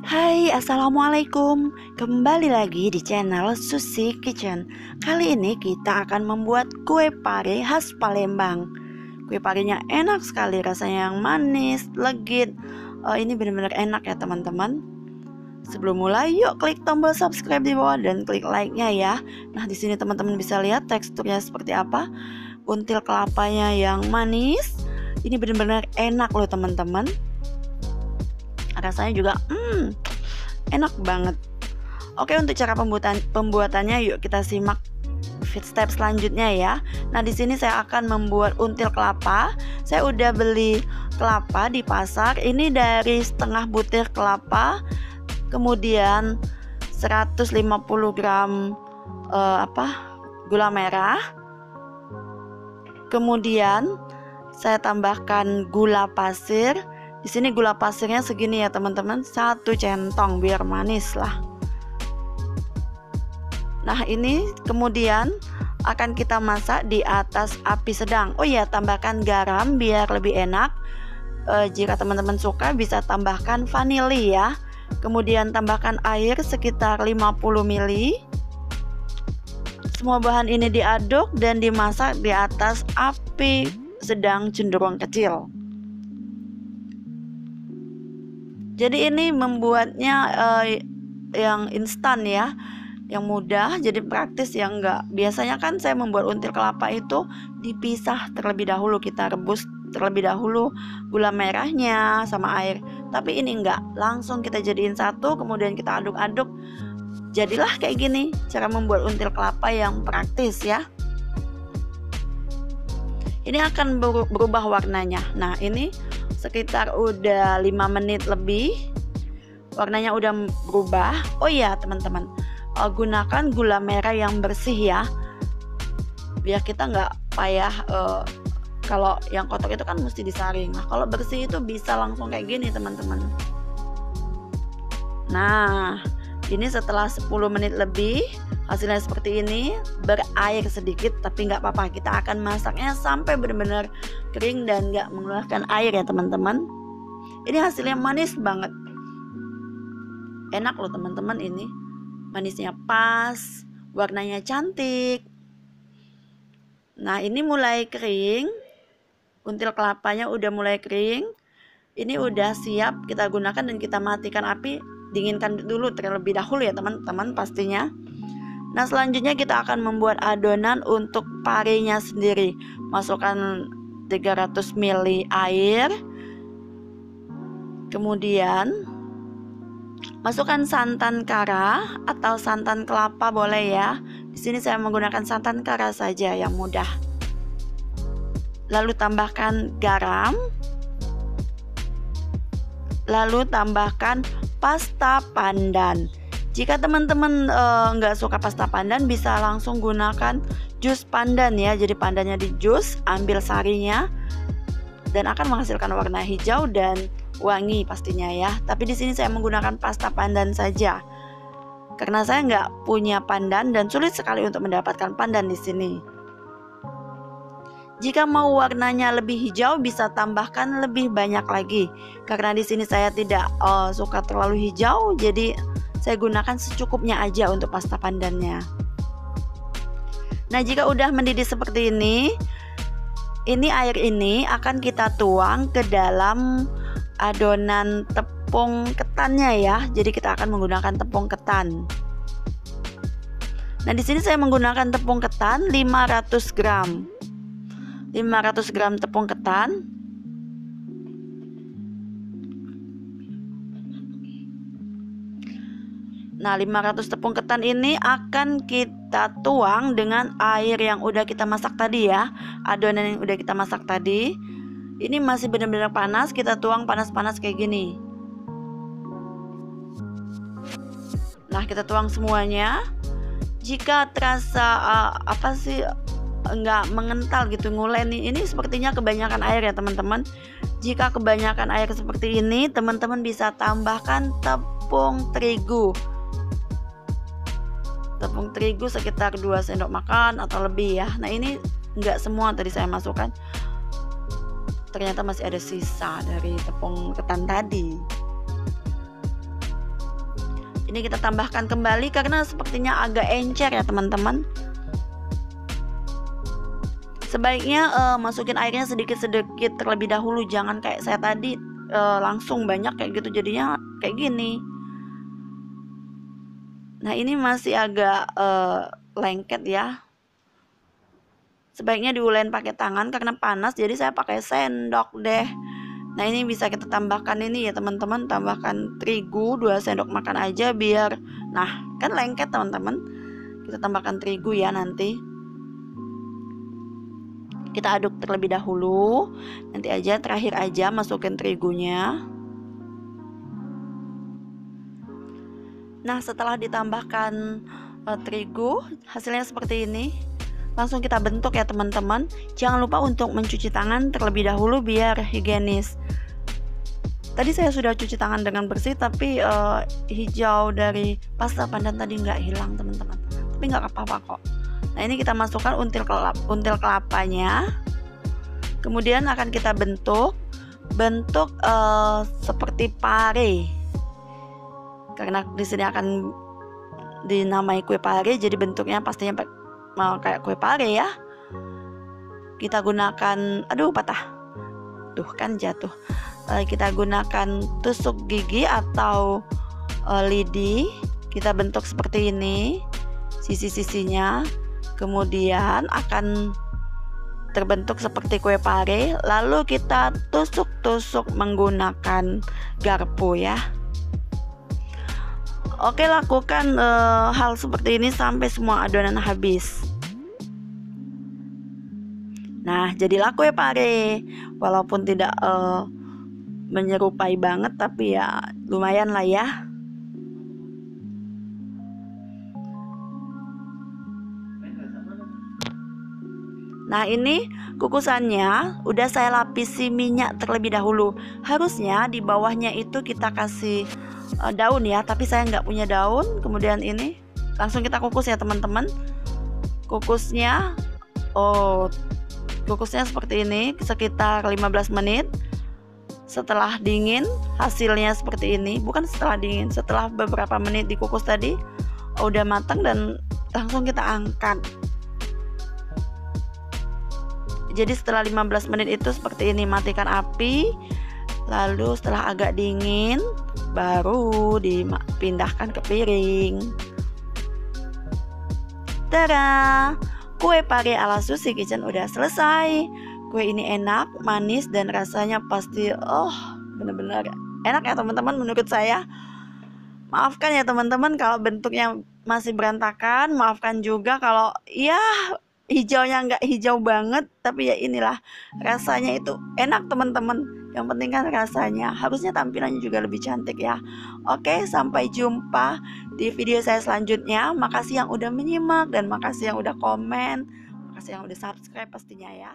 Hai, assalamualaikum. Kembali lagi di channel Susi Kitchen. Kali ini kita akan membuat kue pare khas Palembang. Kue parenya enak sekali, rasanya yang manis, legit. Ini benar-benar enak ya teman-teman. Sebelum mulai, yuk klik tombol subscribe di bawah dan klik like-nya ya. Nah, di sini teman-teman bisa lihat teksturnya seperti apa. Until kelapanya yang manis. Ini benar-benar enak loh teman-teman. Rasanya juga enak banget. Oke, untuk cara pembuatannya yuk kita simak step selanjutnya ya. Nah, di sini saya akan membuat until kelapa. Saya udah beli kelapa di pasar. Ini dari setengah butir kelapa. Kemudian 150 gram gula merah. Kemudian saya tambahkan gula pasir. Di sini gula pasirnya segini ya teman-teman, 1 centong biar manis lah. Nah, ini kemudian akan kita masak di atas api sedang. Oh iya, tambahkan garam biar lebih enak. Jika teman-teman suka bisa tambahkan vanili ya. Kemudian tambahkan air sekitar 50 ml. Semua bahan ini diaduk dan dimasak di atas api sedang cenderung kecil. Jadi ini membuatnya yang instan ya, yang mudah, jadi praktis ya enggak. Biasanya kan saya membuat until kelapa itu dipisah terlebih dahulu, kita rebus terlebih dahulu gula merahnya sama air. Tapi ini enggak, langsung kita jadiin satu, kemudian kita aduk-aduk. Jadilah kayak gini cara membuat until kelapa yang praktis ya. Ini akan berubah warnanya. Nah, ini sekitar udah 5 menit lebih, warnanya udah berubah. Oh iya teman-teman, gunakan gula merah yang bersih ya, biar kita nggak payah. Kalau yang kotor itu kan mesti disaring. Nah, kalau bersih itu bisa langsung kayak gini teman-teman. Nah, ini setelah 10 menit lebih, hasilnya seperti ini, berair sedikit, tapi nggak apa-apa, kita akan masaknya sampai benar-benar kering dan nggak mengeluarkan air ya teman-teman. Ini hasilnya manis banget, enak loh teman-teman. Ini manisnya pas, warnanya cantik. Nah, ini mulai kering, until kelapanya udah mulai kering. Ini udah siap kita gunakan dan kita matikan api, dinginkan dulu terlebih dahulu ya teman-teman pastinya. Nah, selanjutnya kita akan membuat adonan untuk parenya sendiri. Masukkan 300 ml air. Kemudian masukkan santan kara atau santan kelapa boleh ya. Di sini saya menggunakan santan kara saja yang mudah. Lalu tambahkan garam. Lalu tambahkan pasta pandan. Jika teman-teman nggak suka pasta pandan, bisa langsung gunakan jus pandan ya. Jadi pandannya di jus, ambil sarinya, dan akan menghasilkan warna hijau dan wangi pastinya ya. Tapi di sini saya menggunakan pasta pandan saja, karena saya nggak punya pandan dan sulit sekali untuk mendapatkan pandan di sini. Jika mau warnanya lebih hijau, bisa tambahkan lebih banyak lagi. Karena di sini saya tidak suka terlalu hijau, jadi saya gunakan secukupnya aja untuk pasta pandannya. Nah, jika udah mendidih seperti ini air ini akan kita tuang ke dalam adonan tepung ketannya ya. Jadi kita akan menggunakan tepung ketan. Nah, di sini saya menggunakan tepung ketan 500 gram. 500 gram tepung ketan. Nah, 500 tepung ketan ini akan kita tuang dengan air yang udah kita masak tadi ya. Adonan yang udah kita masak tadi. Ini masih benar-benar panas, kita tuang panas-panas kayak gini. Nah, kita tuang semuanya. Jika terasa nggak mengental gitu, ngulen, ini sepertinya kebanyakan air ya teman-teman. Jika kebanyakan air seperti ini, teman-teman bisa tambahkan tepung terigu. Tepung terigu sekitar 2 sendok makan atau lebih ya. Nah, ini enggak semua tadi saya masukkan, ternyata masih ada sisa dari tepung ketan tadi. Ini kita tambahkan kembali karena sepertinya agak encer ya teman-teman. Sebaiknya masukin airnya sedikit-sedikit terlebih dahulu, jangan kayak saya tadi langsung banyak kayak gitu, jadinya kayak gini. Nah ini masih agak lengket ya. Sebaiknya diulein pakai tangan karena panas, jadi saya pakai sendok deh. Nah ini bisa kita tambahkan ini ya teman-teman, tambahkan terigu 2 sendok makan aja biar, nah kan lengket teman-teman. Kita tambahkan terigu ya nanti. Kita aduk terlebih dahulu, nanti aja terakhir aja masukin terigunya. Nah setelah ditambahkan terigu, hasilnya seperti ini. Langsung kita bentuk ya teman-teman. Jangan lupa untuk mencuci tangan terlebih dahulu biar higienis. Tadi saya sudah cuci tangan dengan bersih, tapi hijau dari pasta pandan tadi nggak hilang teman-teman. Tapi nggak apa-apa kok. Nah ini kita masukkan until kelapanya. Kemudian akan kita bentuk seperti pare. Karena di sini akan dinamai kue pare, jadi bentuknya pastinya kayak kue pare ya. Kita gunakan, aduh patah, tuh kan jatuh. Kita gunakan tusuk gigi atau lidi. Kita bentuk seperti ini sisi-sisinya. Kemudian akan terbentuk seperti kue pare. Lalu kita tusuk-tusuk menggunakan garpu ya. Oke, lakukan hal seperti ini sampai semua adonan habis. Nah, jadilah kue pare. Walaupun tidak menyerupai banget, tapi ya lumayan lah ya. Nah ini kukusannya udah saya lapisi minyak terlebih dahulu. Harusnya di bawahnya itu kita kasih daun ya, tapi saya nggak punya daun. Kemudian ini langsung kita kukus ya teman-teman. Kukusnya seperti ini sekitar 15 menit. Setelah dingin hasilnya seperti ini. Bukan setelah dingin, setelah beberapa menit dikukus tadi udah matang dan langsung kita angkat. Jadi setelah 15 menit itu seperti ini, matikan api. Lalu setelah agak dingin baru dipindahkan ke piring. Tada! Kue pare ala Susi Kitchen udah selesai. Kue ini enak, manis, dan rasanya pasti bener-bener enak ya teman-teman menurut saya. Maafkan ya teman-teman kalau bentuknya masih berantakan. Maafkan juga kalau ya hijaunya nggak hijau banget, tapi ya inilah rasanya itu enak teman-teman. Yang penting kan rasanya, harusnya tampilannya juga lebih cantik ya. Oke, sampai jumpa di video saya selanjutnya. Makasih yang udah menyimak dan makasih yang udah komen, makasih yang udah subscribe pastinya ya.